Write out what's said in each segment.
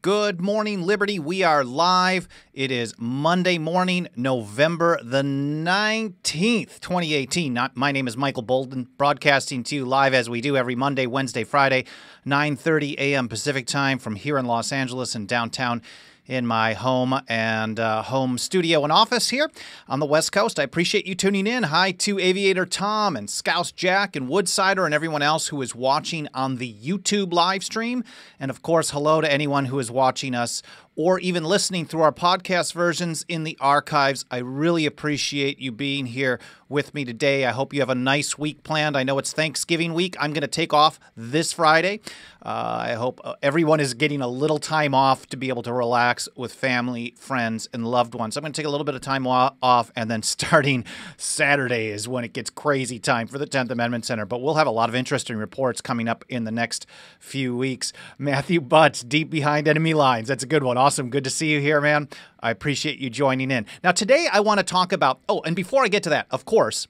Good morning, Liberty. We are live. It is Monday morning, November the 19th, 2018. My name is Michael Boldin, broadcasting to you live as we do every Monday, Wednesday, Friday, 9:30 a.m. Pacific time from here in Los Angeles and downtown in my home and home studio and office here on the West Coast. I appreciate you tuning in. Hi to Aviator Tom and Scouse Jack and Woodsider and everyone else who is watching on the YouTube live stream. And of course, hello to anyone who is watching us or even listening through our podcast versions in the archives. I really appreciate you being here with me today. I hope you have a nice week planned. I know it's Thanksgiving week. I'm going to take off this Friday. I hope everyone is getting a little time off to be able to relax with family, friends, and loved ones. I'm going to take a little bit of time off, and then starting Saturday is when it gets crazy time for the 10th Amendment Center. But we'll have a lot of interesting reports coming up in the next few weeks. Matthew Butts, Deep Behind Enemy Lines. That's a good one. Awesome. Good to see you here, man. I appreciate you joining in. Now, today I want to talk about, and before I get to that, of course,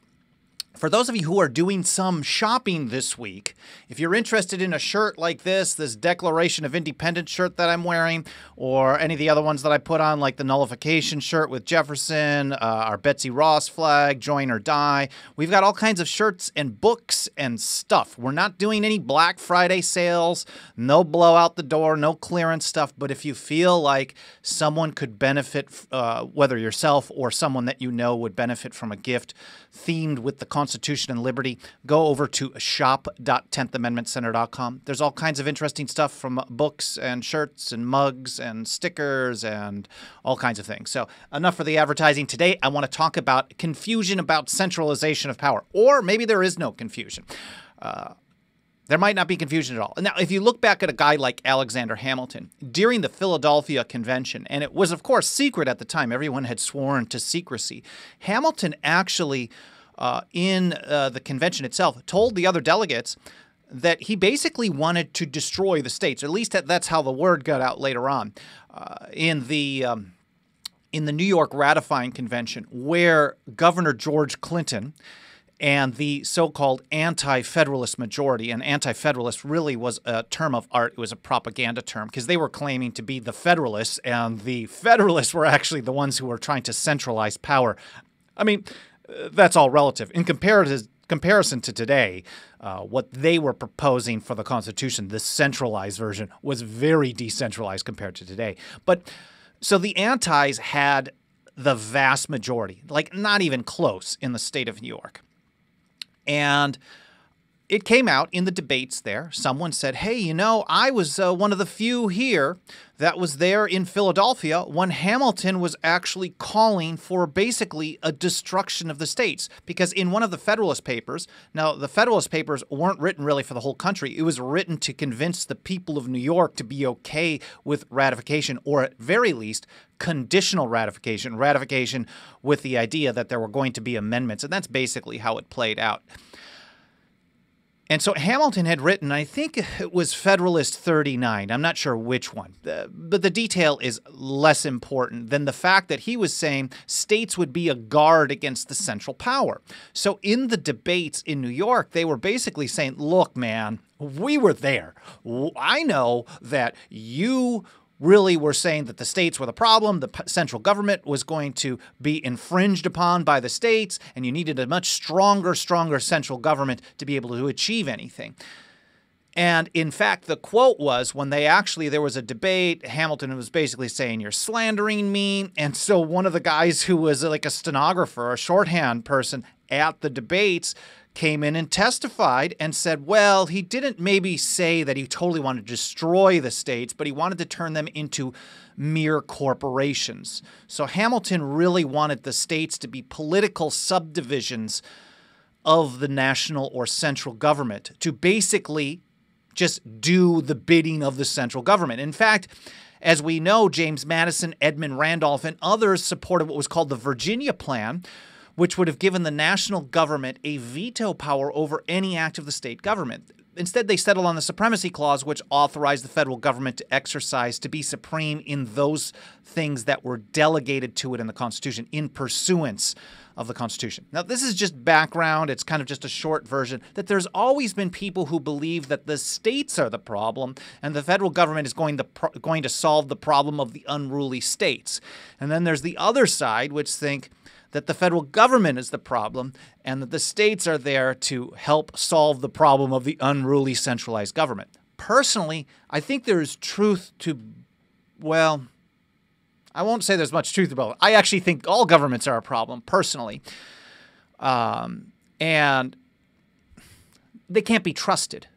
for those of you who are doing some shopping this week, if you're interested in a shirt like this Declaration of Independence shirt that I'm wearing, or any of the other ones that I put on, like the nullification shirt with Jefferson, our Betsy Ross flag, Join or Die, we've got all kinds of shirts and books and stuff. We're not doing any Black Friday sales, no blow out the door, no clearance stuff, but if you feel like someone could benefit, whether yourself or someone that you know would benefit from a gift themed with the Constitution and liberty, go over to shop.10thamendmentcenter.com. There's all kinds of interesting stuff from books and shirts and mugs and stickers and all kinds of things. So enough for the advertising. Today, I want to talk about confusion about centralization of power, or maybe there is no confusion. There might not be confusion at all. Now, if you look back at a guy like Alexander Hamilton, during the Philadelphia Convention, and it was, of course, secret at the time, everyone had sworn to secrecy, Hamilton actually, in the convention itself, told the other delegates that he basically wanted to destroy the states. At least that's how the word got out later on in the New York ratifying convention, where Governor George Clinton and the so-called anti-federalist majority, and anti-federalist really was a term of art. It was a propaganda term because they were claiming to be the Federalists, and the Federalists were actually the ones who were trying to centralize power. I mean, that's all relative. In comparison to today, what they were proposing for the Constitution, the centralized version, was very decentralized compared to today. But so the antis had the vast majority, like not even close, in the state of New York. And it came out in the debates there. Someone said, hey, you know, I was one of the few here that was there in Philadelphia when Hamilton was actually calling for basically a destruction of the states. Because in one of the Federalist Papers, now the Federalist Papers weren't written really for the whole country. It was written to convince the people of New York to be okay with ratification, or at very least, conditional ratification with the idea that there were going to be amendments. And that's basically how it played out. And so Hamilton had written, I think it was Federalist 39. I'm not sure which one. But the detail is less important than the fact that he was saying states would be a guard against the central power. So in the debates in New York, they were basically saying, look, man, we were there. I know that you really were saying that the states were the problem, the central government was going to be infringed upon by the states, and you needed a much stronger central government to be able to achieve anything. And in fact, the quote was, when there was a debate, Hamilton was basically saying, you're slandering me. And so one of the guys who was like a stenographer, a shorthand person at the debates, came in and testified and said, well, he didn't maybe say that he totally wanted to destroy the states, but he wanted to turn them into mere corporations. So Hamilton really wanted the states to be political subdivisions of the national or central government, to basically just do the bidding of the central government. In fact, as we know, James Madison, Edmund Randolph, and others supported what was called the Virginia Plan, which would have given the national government a veto power over any act of the state government. Instead, they settle on the Supremacy Clause, which authorized the federal government to exercise, to be supreme in those things that were delegated to it in the Constitution, in pursuance of the Constitution. Now, this is just background. It's kind of just a short version, that there's always been people who believe that the states are the problem and the federal government is going to solve the problem of the unruly states. And then there's the other side, which think that the federal government is the problem and that the states are there to help solve the problem of the unruly centralized government. Personally, I think there is truth to, well, I won't say there's much truth about it. I actually think all governments are a problem, personally. And they can't be trusted.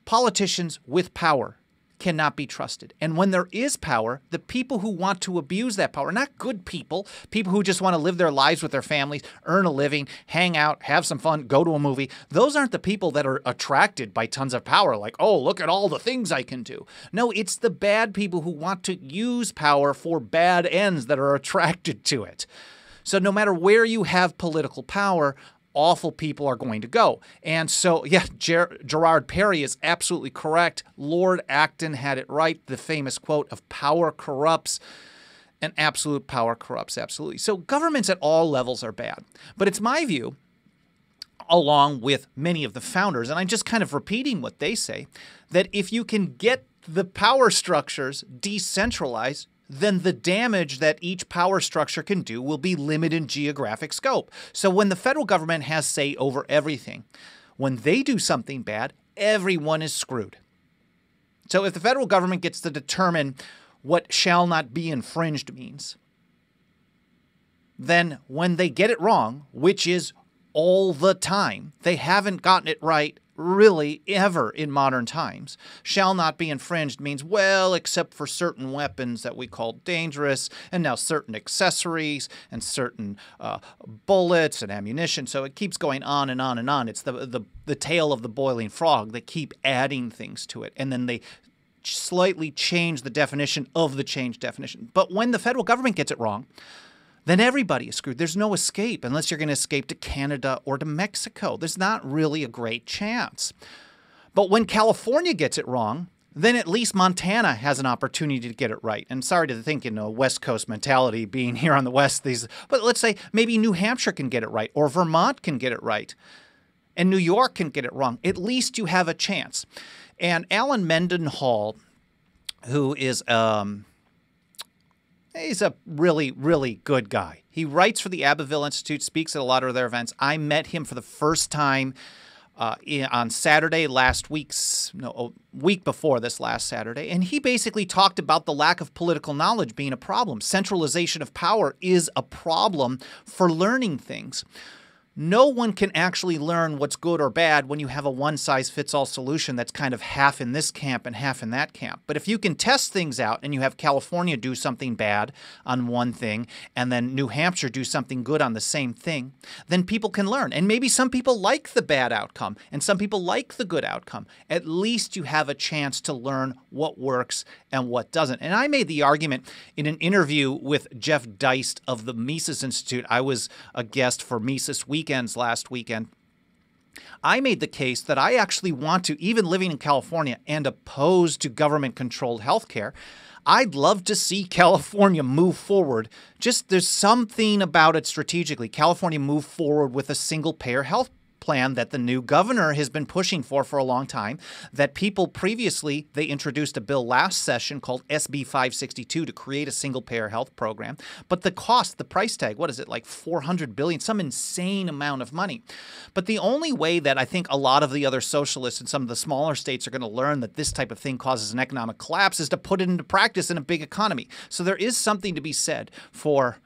Politicians with power cannot be trusted. And when there is power, the people who want to abuse that power, not good people, people who just want to live their lives with their families, earn a living, hang out, have some fun, go to a movie, those aren't the people that are attracted by tons of power, like, oh, look at all the things I can do. No, it's the bad people who want to use power for bad ends that are attracted to it. So no matter where you have political power, awful people are going to go. And so, yeah, Gerard Perry is absolutely correct. Lord Acton had it right, the famous quote of power corrupts, and absolute power corrupts absolutely. So governments at all levels are bad. But it's my view, along with many of the founders, and I'm just kind of repeating what they say, that if you can get the power structures decentralized, then the damage that each power structure can do will be limited in geographic scope. So when the federal government has say over everything, when they do something bad, everyone is screwed. So if the federal government gets to determine what shall not be infringed means, then when they get it wrong, which is all the time, they haven't gotten it right really ever in modern times. Shall not be infringed means, well, except for certain weapons that we call dangerous, and now certain accessories and certain bullets and ammunition. So it keeps going on and on and on. It's the tail of the boiling frog. They keep adding things to it, and then they slightly change the definition of the changed definition. But when the federal government gets it wrong, then everybody is screwed. There's no escape unless you're going to escape to Canada or to Mexico. There's not really a great chance. But when California gets it wrong, then at least Montana has an opportunity to get it right. And sorry to think in a West Coast mentality being here on the West, but let's say maybe New Hampshire can get it right, or Vermont can get it right, and New York can get it wrong. At least you have a chance. And Alan Mendenhall, who is he's a really, really good guy. He writes for the Abbeville Institute, speaks at a lot of their events. I met him for the first time on Saturday a week before this last Saturday, and he basically talked about the lack of political knowledge being a problem. Centralization of power is a problem for learning things. No one can actually learn what's good or bad when you have a one-size-fits-all solution that's kind of half in this camp and half in that camp. But if you can test things out and you have California do something bad on one thing and then New Hampshire do something good on the same thing, then people can learn. And maybe some people like the bad outcome and some people like the good outcome. At least you have a chance to learn what works and what doesn't. And I made the argument in an interview with Jeff Deist of the Mises Institute. I was a guest for Mises Weekends last weekend. I made the case that I actually want to, even living in California and opposed to government-controlled healthcare, I'd love to see California move forward. Just there's something about it strategically. California move forward with a single-payer health plan that the new governor has been pushing for a long time, that people previously, they introduced a bill last session called SB 562 to create a single-payer health program. But the cost, the price tag, what is it, like $400 billion, some insane amount of money. But the only way that I think a lot of the other socialists and some of the smaller states are going to learn that this type of thing causes an economic collapse is to put it into practice in a big economy. So there is something to be said for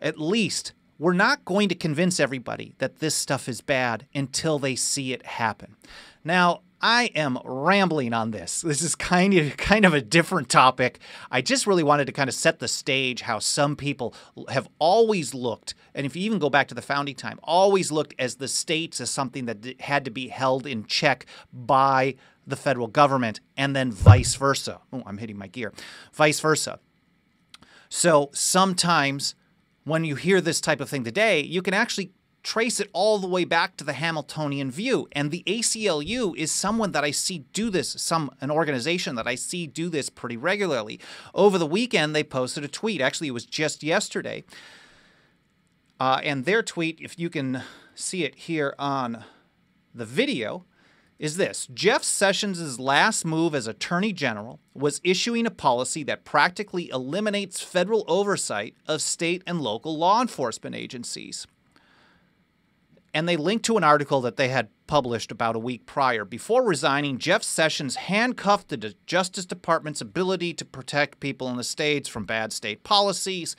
at least we're not going to convince everybody that this stuff is bad until they see it happen. Now, I am rambling on this. This is kind of a different topic. I just really wanted to kind of set the stage how some people have always looked, and if you even go back to the founding time, always looked as the states as something that had to be held in check by the federal government, and then vice versa. Oh, I'm hitting my gear. Vice versa. So sometimes when you hear this type of thing today, you can actually trace it all the way back to the Hamiltonian view. And the ACLU is someone that I see do this, an organization that I see do this pretty regularly. Over the weekend, they posted a tweet. Actually, it was just yesterday. And their tweet, if you can see it here on the video, is this: Jeff Sessions' last move as Attorney General was issuing a policy that practically eliminates federal oversight of state and local law enforcement agencies. And they linked to an article that they had published about a week prior. Before resigning, Jeff Sessions handcuffed the Justice Department's ability to protect people in the states from bad state policies,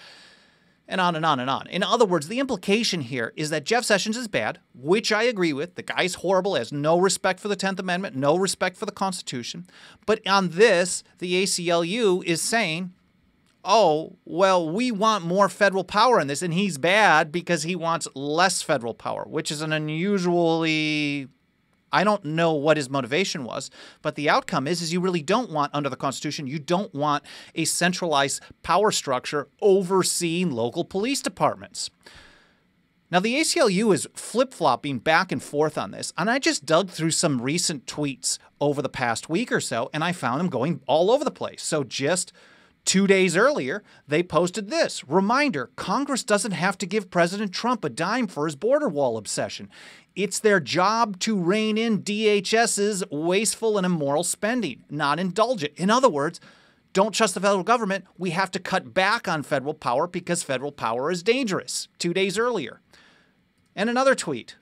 and on and on and on. In other words, the implication here is that Jeff Sessions is bad, which I agree with. The guy's horrible, has no respect for the 10th Amendment, no respect for the Constitution. But on this, the ACLU is saying, oh, well, we want more federal power in this, and he's bad because he wants less federal power, which is an unusually... I don't know what his motivation was, but the outcome is you really don't want, under the Constitution, you don't want a centralized power structure overseeing local police departments. Now, the ACLU is flip-flopping back and forth on this, and I just dug through some recent tweets over the past week or so, and I found them going all over the place. So just 2 days earlier, they posted this: reminder, Congress doesn't have to give President Trump a dime for his border wall obsession. It's their job to rein in DHS's wasteful and immoral spending, not indulge it. In other words, don't trust the federal government. We have to cut back on federal power because federal power is dangerous. 2 days earlier. And another tweet.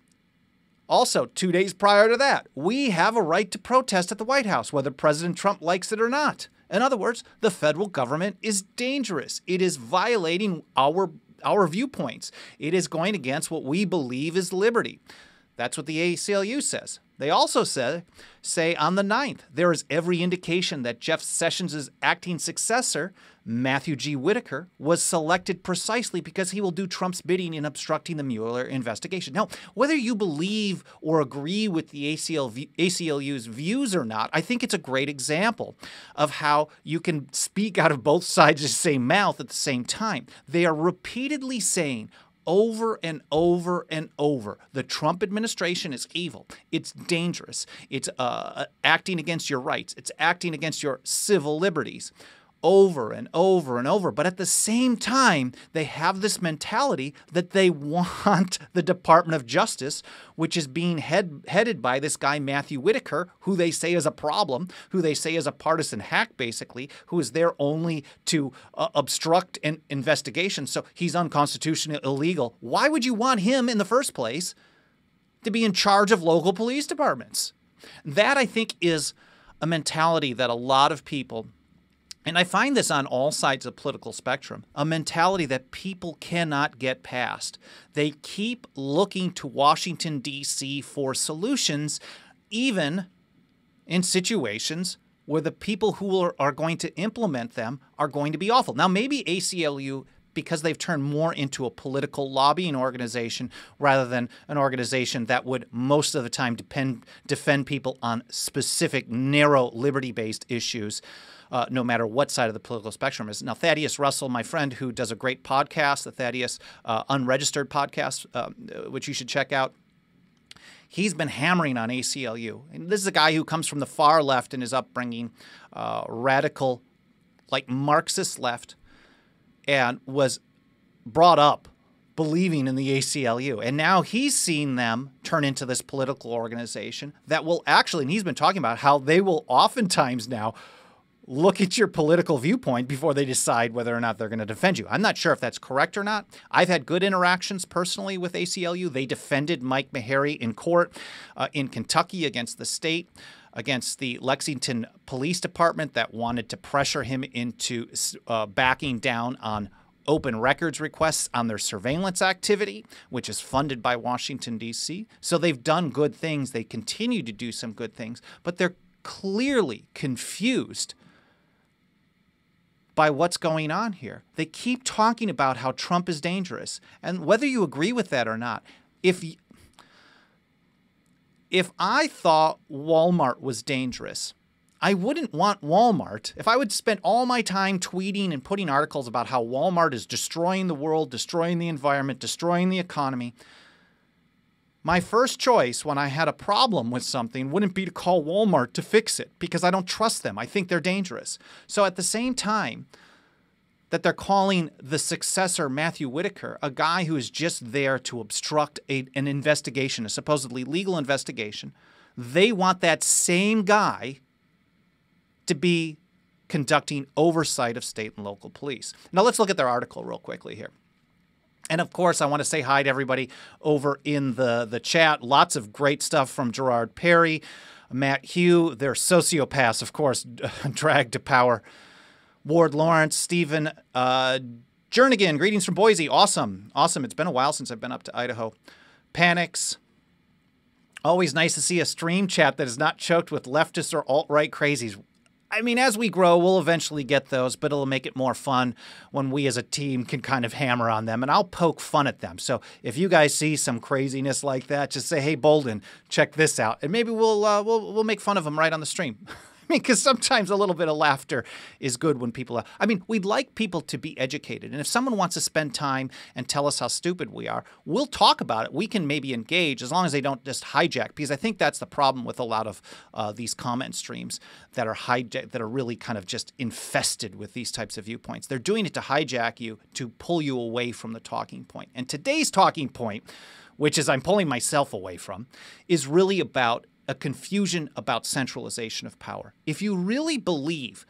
Also, 2 days prior to that, we have a right to protest at the White House, whether President Trump likes it or not. In other words, the federal government is dangerous. It is violating our viewpoints. It is going against what we believe is liberty. That's what the ACLU says. They also say on the 9th, there is every indication that Jeff Sessions' acting successor, Matthew G. Whitaker, was selected precisely because he will do Trump's bidding in obstructing the Mueller investigation. Now, whether you believe or agree with the ACLU's views or not, I think it's a great example of how you can speak out of both sides of the same mouth at the same time. They are repeatedly saying, over and over and over, the Trump administration is evil. It's dangerous. It's acting against your rights. It's acting against your civil liberties. Over and over and over. But at the same time, they have this mentality that they want the Department of Justice, which is being headed by this guy, Matthew Whitaker, who they say is a problem, who they say is a partisan hack, basically, who is there only to obstruct an investigation. So he's unconstitutional, illegal. Why would you want him in the first place to be in charge of local police departments? That, I think, is a mentality that a lot of people, and I find this on all sides of the political spectrum, a mentality that people cannot get past. They keep looking to Washington, D.C. for solutions, even in situations where the people who are going to implement them are going to be awful. Now, maybe ACLU, because they've turned more into a political lobbying organization rather than an organization that would most of the time defend people on specific, narrow, liberty-based issues, no matter what side of the political spectrum is. Now, Thaddeus Russell, my friend who does a great podcast, the Thaddeus Unregistered podcast, which you should check out, he's been hammering on ACLU. And this is a guy who comes from the far left in his upbringing, radical, like Marxist left, and was brought up believing in the ACLU. And now he's seen them turn into this political organization that will actually, and he's been talking about how they will oftentimes now look at your political viewpoint before they decide whether or not they're going to defend you. I'm not sure if that's correct or not. I've had good interactions personally with ACLU. They defended Mike Meharry in court in Kentucky against the state, against the Lexington Police Department that wanted to pressure him into backing down on open records requests on their surveillance activity, which is funded by Washington, D.C. So they've done good things. They continue to do some good things, but they're clearly confused by what's going on here. They keep talking about how Trump is dangerous. And whether you agree with that or not, if I thought Walmart was dangerous, I wouldn't want Walmart. If I would spend all my time tweeting and putting articles about how Walmart is destroying the world, destroying the environment, destroying the economy, My first choice when I had a problem with something wouldn't be to call Walmart to fix it because I don't trust them. I think they're dangerous. So at the same time that they're calling the successor Matthew Whitaker, a guy who is just there to obstruct an investigation, a supposedly legal investigation, they want that same guy to be conducting oversight of state and local police. Now let's look at their article real quickly here. And of course, I want to say hi to everybody over in the chat. Lots of great stuff from Gerard Perry, Matt Hugh. They're sociopaths, of course, dragged to power. Ward Lawrence, Stephen Jernigan, greetings from Boise. Awesome. Awesome. It's been a while since I've been up to Idaho. Panics. Always nice to see a stream chat that is not choked with leftist or alt-right crazies. I mean, as we grow, we'll eventually get those, but it'll make it more fun when we as a team can kind of hammer on them, and I'll poke fun at them. So if you guys see some craziness like that, just say, hey, Boldin, check this out, and maybe we'll make fun of them right on the stream. I mean, because sometimes a little bit of laughter is good when people I mean, we'd like people to be educated. And if someone wants to spend time and tell us how stupid we are, we'll talk about it. We can maybe engage as long as they don't just hijack, because I think that's the problem with a lot of these comment streams that are that are really kind of just infested with these types of viewpoints. They're doing it to hijack you, to pull you away from the talking point. And today's talking point, which is I'm pulling myself away from, is really about a confusion about centralization of power. If you really believe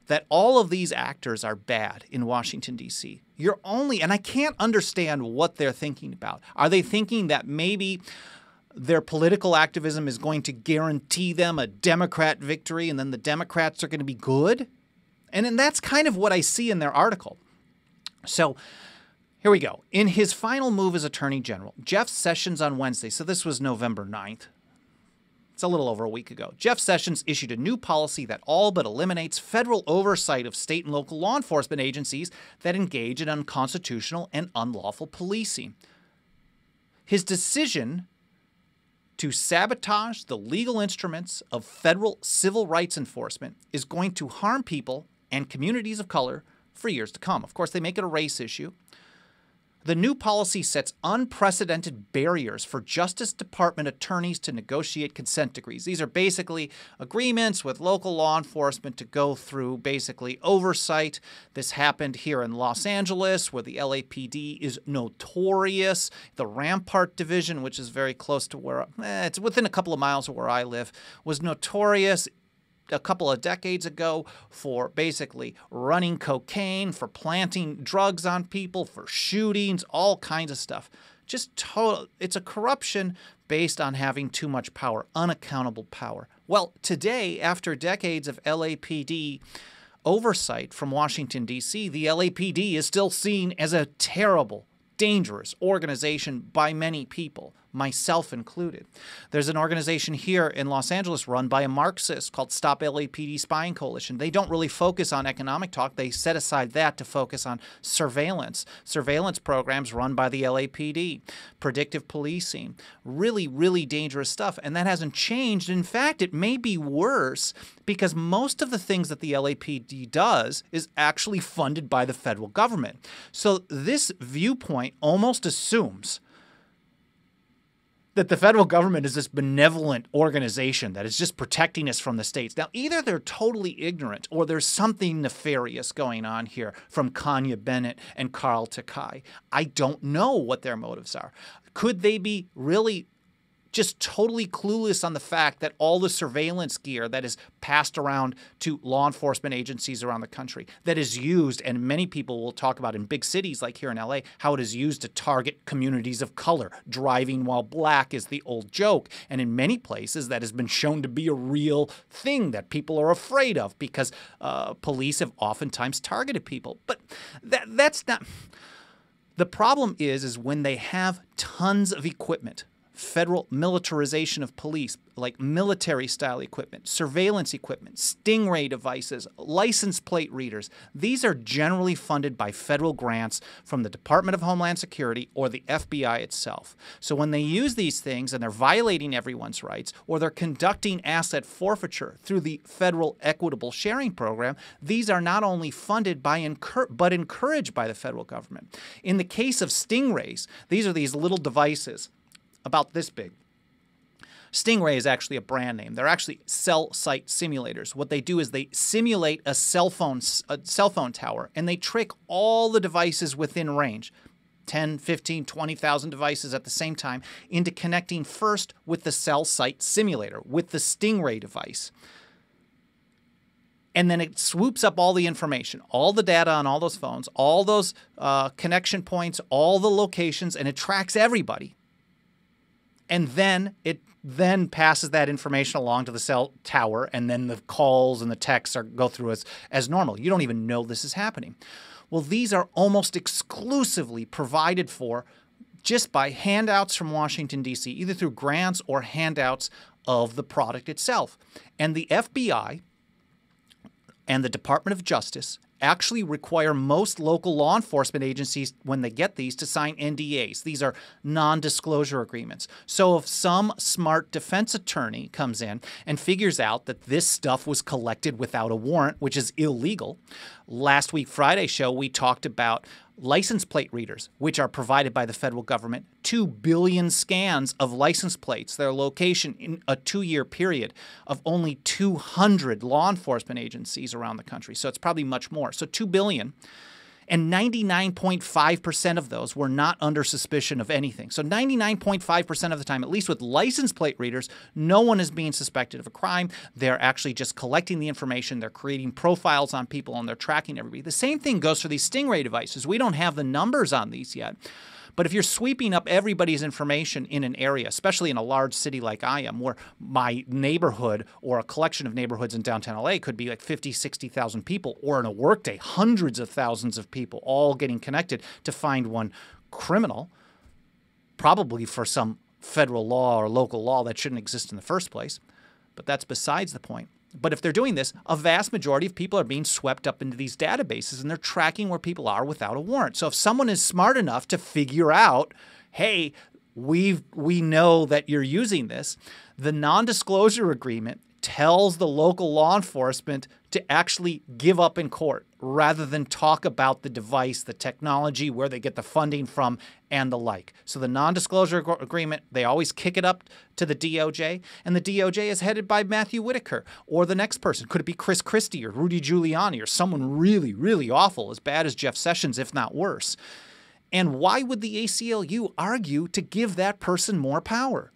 that all of these actors are bad in Washington, D.C., you're only, and I can't understand what they're thinking about. Are they thinking that maybe their political activism is going to guarantee them a Democrat victory and then the Democrats are going to be good? And then that's kind of what I see in their article. So here we go. In his final move as Attorney General, Jeff Sessions on Wednesday, so this was November 9th, it's a little over a week ago, Jeff Sessions issued a new policy that all but eliminates federal oversight of state and local law enforcement agencies that engage in unconstitutional and unlawful policing. His decision to sabotage the legal instruments of federal civil rights enforcement is going to harm people and communities of color for years to come. Of course, they make it a race issue. The new policy sets unprecedented barriers for Justice Department attorneys to negotiate consent decrees. These are basically agreements with local law enforcement to go through basically oversight. This happened here in Los Angeles, where the LAPD is notorious. The Rampart Division, which is very close to where, it's within a couple of miles of where I live, was notorious a couple of decades ago for basically running cocaine, for planting drugs on people, for shootings, all kinds of stuff. Just total, it's a corruption based on having too much power, unaccountable power. Well, today, after decades of LAPD oversight from Washington, D.C., the LAPD is still seen as a terrible, dangerous organization by many people, myself included. There's an organization here in Los Angeles run by a Marxist called Stop LAPD Spying Coalition. They don't really focus on economic talk. They set aside that to focus on surveillance programs run by the LAPD, predictive policing, really, really dangerous stuff. And that hasn't changed. In fact, it may be worse because most of the things that the LAPD does is actually funded by the federal government. So this viewpoint almost assumes that the federal government is this benevolent organization that is just protecting us from the states. Now, either they're totally ignorant or there's something nefarious going on here from Kanya Bennett and Carl Takai. I don't know what their motives are. Could they be really just totally clueless on the fact that all the surveillance gear that is passed around to law enforcement agencies around the country, that is used, and many people will talk about in big cities like here in LA, how it is used to target communities of color. Driving while black is the old joke. And in many places that has been shown to be a real thing that people are afraid of because police have oftentimes targeted people. But that's not... The problem is when they have tons of equipment, federal militarization of police, like military-style equipment, surveillance equipment, stingray devices, license plate readers. These are generally funded by federal grants from the Department of Homeland Security or the FBI itself. So when they use these things and they're violating everyone's rights or they're conducting asset forfeiture through the federal equitable sharing program, these are not only funded by but encouraged by the federal government. In the case of stingrays, these are these little devices about this big. Stingray is actually a brand name. They're actually cell site simulators. What they do is they simulate a cell phone tower, and they trick all the devices within range, 10, 15, 20,000 devices at the same time, into connecting first with the cell site simulator, with the Stingray device. And then it swoops up all the information, all the data on all those phones, all those connection points, all the locations, and it tracks everybody. And then it passes that information along to the cell tower, and then the calls and the texts go through as normal. You don't even know this is happening. Well, these are almost exclusively provided for just by handouts from Washington, D.C., either through grants or handouts of the product itself. And the FBI and the Department of Justice actually require most local law enforcement agencies, when they get these, to sign NDAs. These are non-disclosure agreements. So if some smart defense attorney comes in and figures out that this stuff was collected without a warrant, which is illegal. Last week, Friday's show, we talked about license plate readers, which are provided by the federal government. 2 billion scans of license plates, their location in a 2-year period of only 200 law enforcement agencies around the country. So it's probably much more. So 2 billion. And 99.5% of those were not under suspicion of anything. So 99.5% of the time, at least with license plate readers, no one is being suspected of a crime. They're actually just collecting the information. They're creating profiles on people, and they're tracking everybody. The same thing goes for these Stingray devices. We don't have the numbers on these yet. But if you're sweeping up everybody's information in an area, especially in a large city like I am, where my neighborhood or a collection of neighborhoods in downtown LA could be like 50, 60,000 people, or in a workday, hundreds of thousands of people all getting connected to find one criminal, probably for some federal law or local law that shouldn't exist in the first place. But that's besides the point. But if they're doing this, a vast majority of people are being swept up into these databases, and they're tracking where people are without a warrant. So if someone is smart enough to figure out, hey, we know that you're using this, the non-disclosure agreement tells the local law enforcement to actually give up in court rather than talk about the device, the technology, where they get the funding from, and the like. So the non-disclosure agreement, they always kick it up to the DOJ, and the DOJ is headed by Matthew Whitaker or the next person. Could it be Chris Christie or Rudy Giuliani or someone really, really awful, as bad as Jeff Sessions, if not worse? And why would the ACLU argue to give that person more power?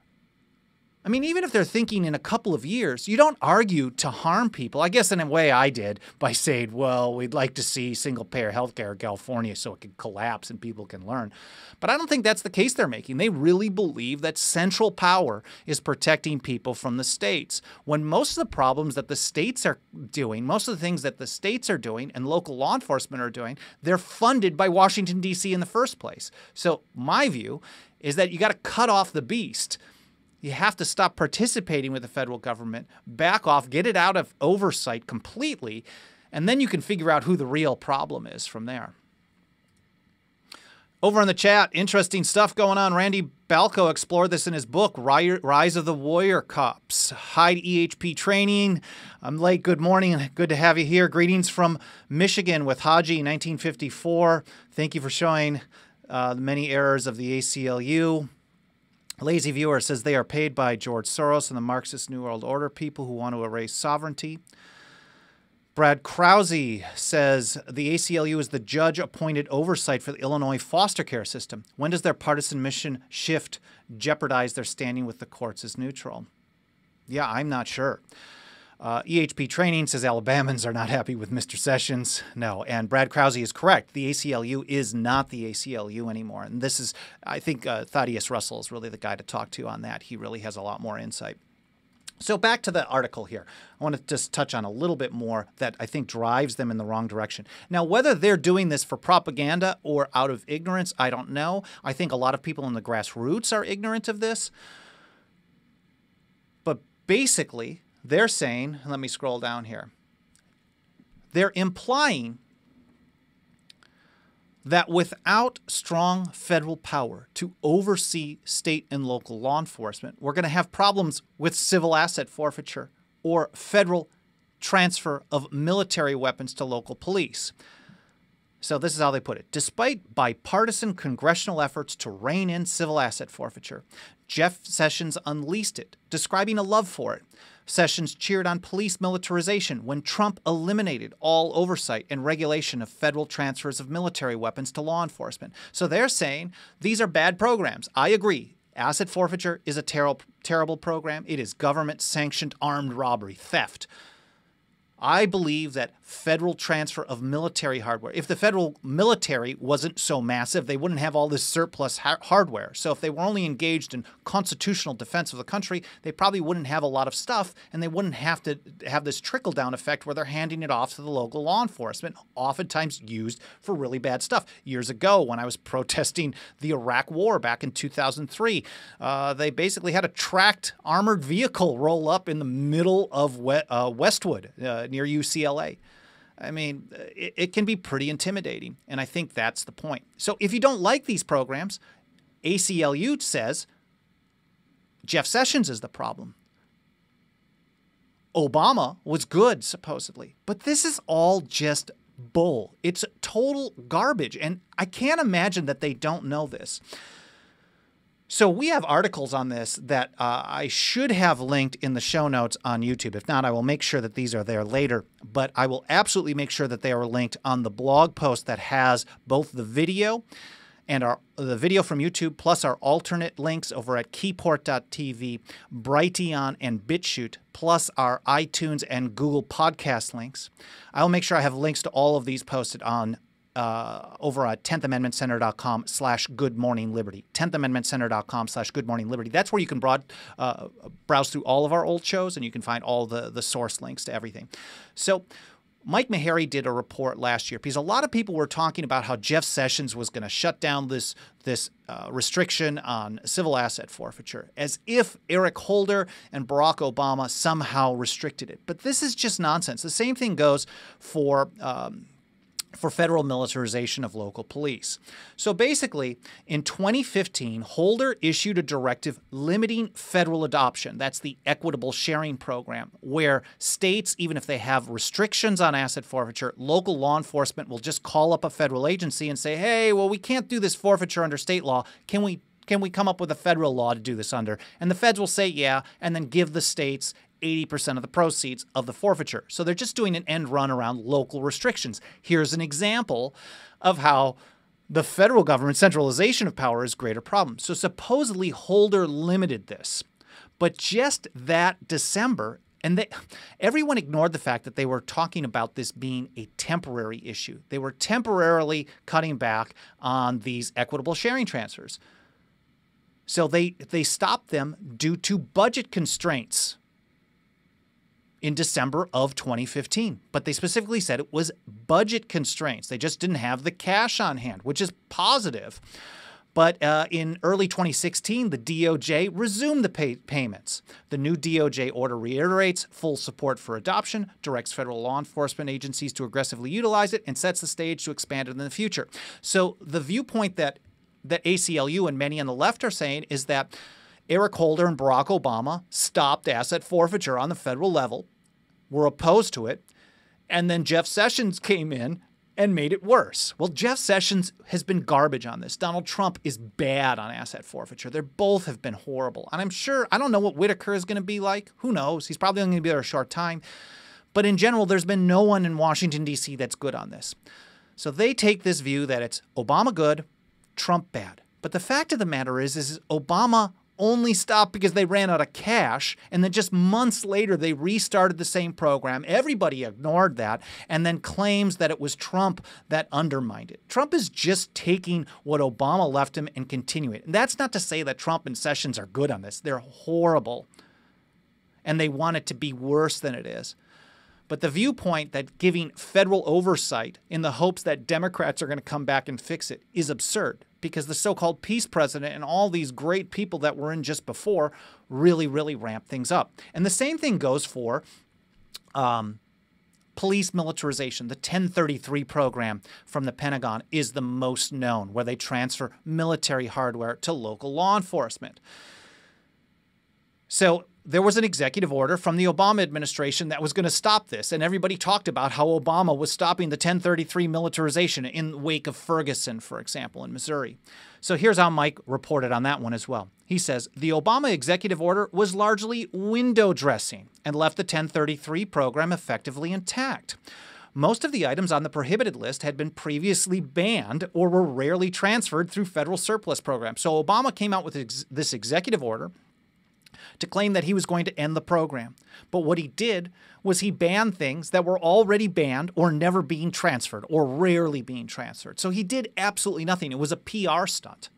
I mean, even if they're thinking in a couple of years, you don't argue to harm people. I guess in a way I did by saying, well, we'd like to see single-payer healthcare in California so it can collapse and people can learn. But I don't think that's the case they're making. They really believe that central power is protecting people from the states, when most of the problems that the states are doing, most of the things that the states are doing and local law enforcement are doing, they're funded by Washington, D.C. in the first place. So my view is that you got to cut off the beast. You have to stop participating with the federal government, back off, get it out of oversight completely, and then you can figure out who the real problem is from there. Over in the chat, interesting stuff going on. Randy Balco explored this in his book, Rise of the Warrior Cops. Hi to EHP Training. I'm late. Good morning. Good to have you here. Greetings from Michigan with Haji, 1954. Thank you for showing the many errors of the ACLU. Lazy Viewer says they are paid by George Soros and the Marxist New World Order, people who want to erase sovereignty. Brad Krause says the ACLU is the judge-appointed oversight for the Illinois foster care system. When does their partisan mission shift jeopardize their standing with the courts as neutral? Yeah, I'm not sure. EHP Training says Alabamans are not happy with Mr. Sessions. No, and Brad Krause is correct. The ACLU is not the ACLU anymore. And this is, I think Thaddeus Russell is really the guy to talk to on that. He really has a lot more insight. So back to the article here. I want to just touch on a little bit more that I think drives them in the wrong direction. Now, whether they're doing this for propaganda or out of ignorance, I don't know. I think a lot of people in the grassroots are ignorant of this. But basically, they're saying, let me scroll down here, they're implying that without strong federal power to oversee state and local law enforcement, we're going to have problems with civil asset forfeiture or federal transfer of military weapons to local police. So this is how they put it. Despite bipartisan congressional efforts to rein in civil asset forfeiture, Jeff Sessions unleashed it, describing a love for it. Sessions cheered on police militarization when Trump eliminated all oversight and regulation of federal transfers of military weapons to law enforcement. So they're saying these are bad programs. I agree. Asset forfeiture is a terrible program. It is government-sanctioned armed robbery, theft. I believe that federal transfer of military hardware, if the federal military wasn't so massive, they wouldn't have all this surplus hardware. So if they were only engaged in constitutional defense of the country, they probably wouldn't have a lot of stuff, and they wouldn't have to have this trickle-down effect where they're handing it off to the local law enforcement, oftentimes used for really bad stuff. Years ago, when I was protesting the Iraq War back in 2003, they basically had a tracked armored vehicle roll up in the middle of Westwood, near UCLA. I mean, it can be pretty intimidating, and I think that's the point. So if you don't like these programs, ACLU says Jeff Sessions is the problem. Obama was good, supposedly, but this is all just bull. It's total garbage, and I can't imagine that they don't know this. So we have articles on this that I should have linked in the show notes on YouTube. If not, I will make sure that these are there later. But I will absolutely make sure that they are linked on the blog post that has both the video and the video from YouTube, plus our alternate links over at keyport.tv, Brighteon, and BitChute, plus our iTunes and Google podcast links. I'll make sure I have links to all of these posted on over at 10thamendmentcenter.com/goodmorningliberty. 10thamendmentcenter.com/goodmorningliberty. That's where you can browse through all of our old shows, and you can find all the source links to everything. So Mike Meharry did a report last year because a lot of people were talking about how Jeff Sessions was going to shut down this restriction on civil asset forfeiture, as if Eric Holder and Barack Obama somehow restricted it. But this is just nonsense. The same thing goes for federal militarization of local police. So basically, in 2015, Holder issued a directive limiting federal adoption. That's the equitable sharing program, where states, even if they have restrictions on asset forfeiture, local law enforcement will just call up a federal agency and say, hey, well, we can't do this forfeiture under state law. Can we come up with a federal law to do this under? And the feds will say, yeah, and then give the states 80% of the proceeds of the forfeiture. So they're just doing an end run around local restrictions. Here's an example of how the federal government centralization of power is a greater problem. So supposedly Holder limited this, but just that December, and everyone ignored the fact that they were talking about this being a temporary issue. They were temporarily cutting back on these equitable sharing transfers. So they stopped them due to budget constraints in December of 2015. But they specifically said it was budget constraints. They just didn't have the cash on hand, which is positive. But in early 2016, the DOJ resumed the payments. The new DOJ order reiterates full support for adoption, directs federal law enforcement agencies to aggressively utilize it, and sets the stage to expand it in the future. So the viewpoint that ACLU and many on the left are saying is that Eric Holder and Barack Obama stopped asset forfeiture on the federal level, were opposed to it, and then Jeff Sessions came in and made it worse. Well, Jeff Sessions has been garbage on this. Donald Trump is bad on asset forfeiture. They both have been horrible. And I don't know what Whitaker is going to be like. Who knows? He's probably only going to be there a short time. But in general, there's been no one in Washington, D.C. that's good on this. So they take this view that it's Obama good, Trump bad. But the fact of the matter is Obama only stopped because they ran out of cash, and then just months later they restarted the same program. Everybody ignored that and then claims that it was Trump that undermined it. Trump is just taking what Obama left him and continuing it. And that's not to say that Trump and Sessions are good on this. They're horrible, and they want it to be worse than it is. But the viewpoint that giving federal oversight in the hopes that Democrats are going to come back and fix it is absurd, because the so-called peace president and all these great people that were in just before really, really ramped things up. And the same thing goes for police militarization. The 1033 program from the Pentagon is the most known, where they transfer military hardware to local law enforcement. So there was an executive order from the Obama administration that was going to stop this, and everybody talked about how Obama was stopping the 1033 militarization in the wake of Ferguson, for example, in Missouri. So here's how Mike reported on that one as well. He says, the Obama executive order was largely window dressing and left the 1033 program effectively intact. Most of the items on the prohibited list had been previously banned or were rarely transferred through federal surplus programs. So Obama came out with this executive order to claim that he was going to end the program. But what he did was he banned things that were already banned or never being transferred or rarely being transferred. So he did absolutely nothing. It was a PR stunt.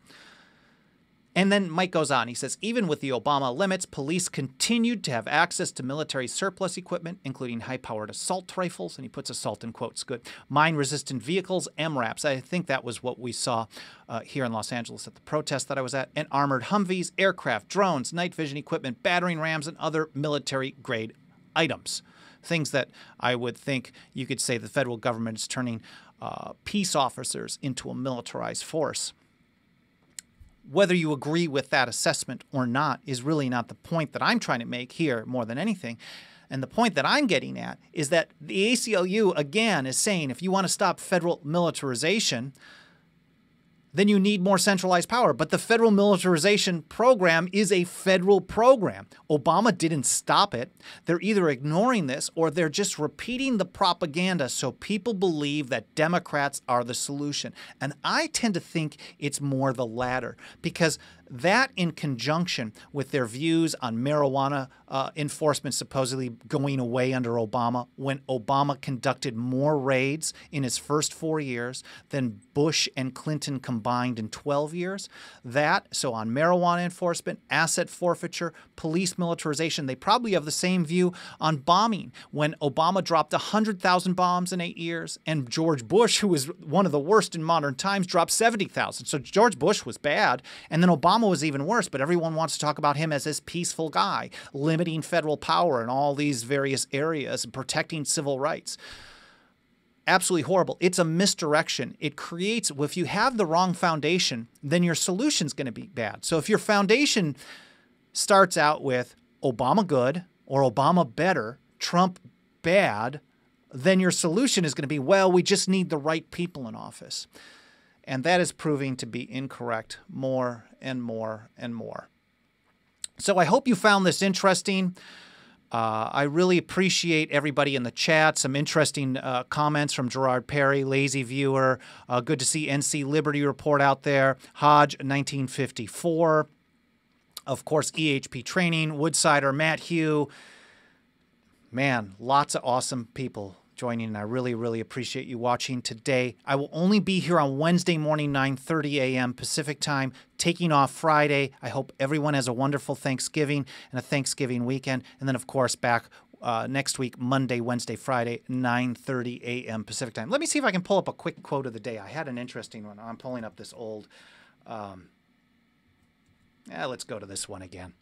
And then Mike goes on. He says, even with the Obama limits, police continued to have access to military surplus equipment, including high-powered assault rifles, and he puts assault in quotes, good, mine-resistant vehicles, MRAPs. I think that was what we saw here in Los Angeles at the protest that I was at, and armored Humvees, aircraft, drones, night vision equipment, battering rams, and other military-grade items. Things that I would think you could say the federal government is turning peace officers into a militarized force. Whether you agree with that assessment or not is really not the point that I'm trying to make here more than anything. And the point that I'm getting at is that the ACLU, again, is saying if you want to stop federal militarization, then you need more centralized power. But the federal militarization program is a federal program. Obama didn't stop it. They're either ignoring this or they're just repeating the propaganda so people believe that Democrats are the solution. And I tend to think it's more the latter, because that in conjunction with their views on marijuana enforcement supposedly going away under Obama, when Obama conducted more raids in his first 4 years than Bush and Clinton combined in 12 years. So on marijuana enforcement, asset forfeiture, police militarization, they probably have the same view on bombing. When Obama dropped 100,000 bombs in 8 years, and George Bush, who was one of the worst in modern times, dropped 70,000. So George Bush was bad, and then Obama was even worse, but everyone wants to talk about him as this peaceful guy, limiting federal power in all these various areas and protecting civil rights. Absolutely horrible. It's a misdirection. It creates, if you have the wrong foundation, then your solution's going to be bad. So if your foundation starts out with Obama good or Obama better, Trump bad, then your solution is going to be, well, we just need the right people in office. And that is proving to be incorrect more and more and more. So I hope you found this interesting. I really appreciate everybody in the chat. Some interesting comments from Gerard Perry, Lazy Viewer. Good to see NC Liberty Report out there. Hodge, 1954. Of course, EHP Training, Woodsider, Matt Hugh. Man, lots of awesome people joining, and I really, really appreciate you watching today. I will only be here on Wednesday morning, 9:30 a.m. Pacific time, taking off Friday. I hope everyone has a wonderful Thanksgiving and a Thanksgiving weekend. And then, of course, back next week, Monday, Wednesday, Friday, 9:30 a.m. Pacific time. Let me see if I can pull up a quick quote of the day. I had an interesting one. I'm pulling up this old... let's go to this one again.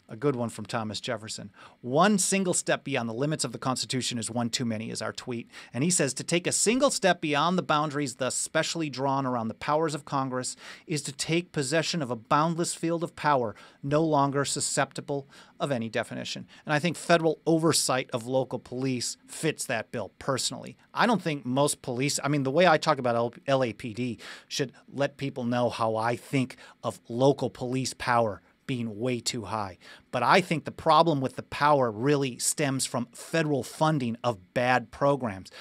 A good one from Thomas Jefferson. One single step beyond the limits of the Constitution is one too many, is our tweet. And he says, to take a single step beyond the boundaries thus specially drawn around the powers of Congress is to take possession of a boundless field of power no longer susceptible of any definition. And I think federal oversight of local police fits that bill personally. I don't think most police, I mean, the way I talk about LAPD should let people know how I think of local police power being way too high. But I think the problem with the power really stems from federal funding of bad programs,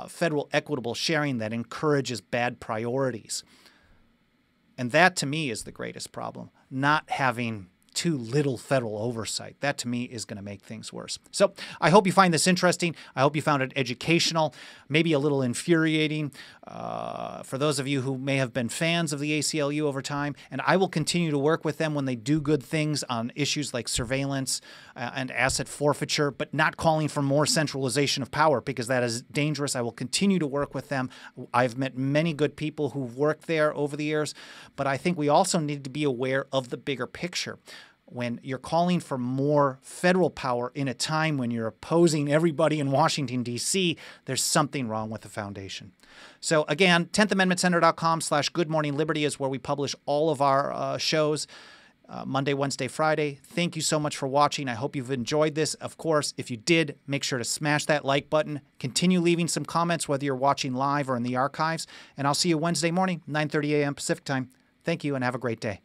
federal equitable sharing that encourages bad priorities. And that, to me, is the greatest problem, not having too little federal oversight. That, to me, is going to make things worse. So I hope you find this interesting. I hope you found it educational, maybe a little infuriating for those of you who may have been fans of the ACLU over time. And I will continue to work with them when they do good things on issues like surveillance and asset forfeiture, but not calling for more centralization of power, because that is dangerous. I will continue to work with them. I've met many good people who've worked there over the years, but I think we also need to be aware of the bigger picture. When you're calling for more federal power in a time when you're opposing everybody in Washington, D.C., there's something wrong with the foundation. So again, 10thamendmentcenter.com/goodmorningliberty is where we publish all of our shows, Monday, Wednesday, Friday. Thank you so much for watching. I hope you've enjoyed this. Of course, if you did, make sure to smash that like button. Continue leaving some comments, whether you're watching live or in the archives. And I'll see you Wednesday morning, 9:30 a.m. Pacific time. Thank you and have a great day.